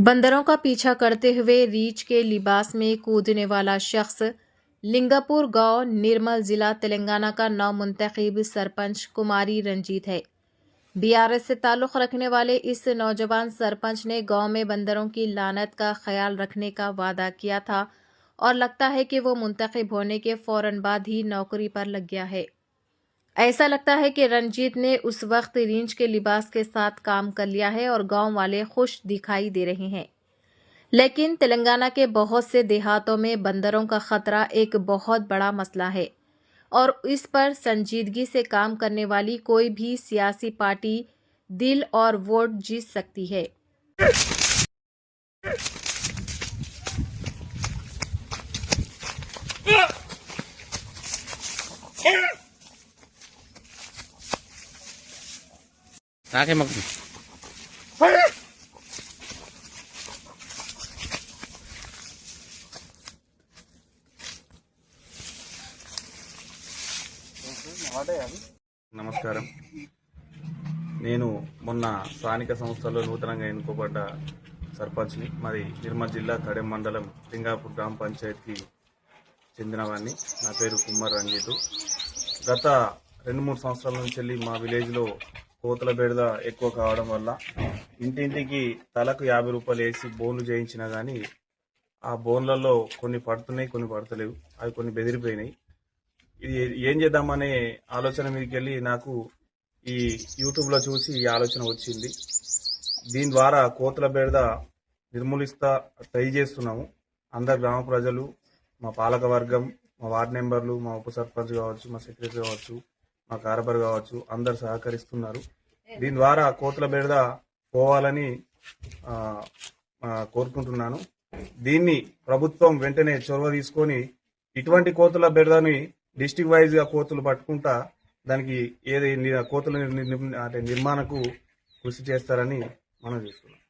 बंदरों का पीछा करते हुए रीछ के लिबास में कूदने वाला शख्स लिंगापुर गांव निर्मल जिला तेलंगाना का नवमुंतखब सरपंच कुमारी रंजीत है। बीआरएस से ताल्लुक़ रखने वाले इस नौजवान सरपंच ने गांव में बंदरों की लानत का ख्याल रखने का वादा किया था और लगता है कि वो मुंतखब होने के फौरन बाद ही नौकरी पर लग गया है। ऐसा लगता है कि रंजीत ने उस वक्त रींच के लिबास के साथ काम कर लिया है और गांव वाले खुश दिखाई दे रहे हैं। लेकिन तेलंगाना के बहुत से देहातों में बंदरों का खतरा एक बहुत बड़ा मसला है और इस पर संजीदगी से काम करने वाली कोई भी सियासी पार्टी दिल और वोट जीत सकती है। నాకే మాకు నమస్కారం. నేను మొన్న స్థానిక సంస్థల్లో నూతనంగా ఎన్నుకోబడ్డ సర్పంచ్ని. మరి నిర్మల్ జిల్లా కడెం మండలం లింగాపూర్ గ్రామ పంచాయతీకి చెందినవాడిని. నా పేరు కుమ్మర్ రంజిత్. గత 2-3 సంవత్సరాల నుంచి వెళ్ళి మా విలేజ్లో కోతుల బెడద ఎక్కువ కావడం వల్ల ఇంటింటికి తలకు 50 రూపాయలు వేసి బోన్లు చేయించినా కానీ ఆ బోన్లలో కొన్ని పడుతున్నాయి, కొన్ని పడతలేవు. అవి కొన్ని బెదిరిపోయినాయి. ఇది ఏం చేద్దామనే ఆలోచన మీదకి వెళ్ళి నాకు ఈ యూట్యూబ్లో చూసి ఈ ఆలోచన వచ్చింది. దీని ద్వారా కోతుల బెడద నిర్మూలిస్తా ట్రై చేస్తున్నాము. అందరు గ్రామ ప్రజలు, మా పాలక వర్గం, మా వార్డు మెంబర్లు, మా ఉప సర్పంచ్ కావచ్చు, మా సెక్రటరీ కావచ్చు, మా కార్బర్ కావచ్చు, అందరు సహకరిస్తున్నారు. దీని ద్వారా కోతుల బెడద పోవాలని కోరుకుంటున్నాను. దీన్ని ప్రభుత్వం వెంటనే చొరవ తీసుకొని ఇటువంటి కోతుల బెడదని డిస్ట్రిక్ట్ వైజ్ గా కోతులు పట్టుకుంటా దానికి కోతుల నిర్మాణకు కృషి చేస్తారని మనం చూస్తున్నాం.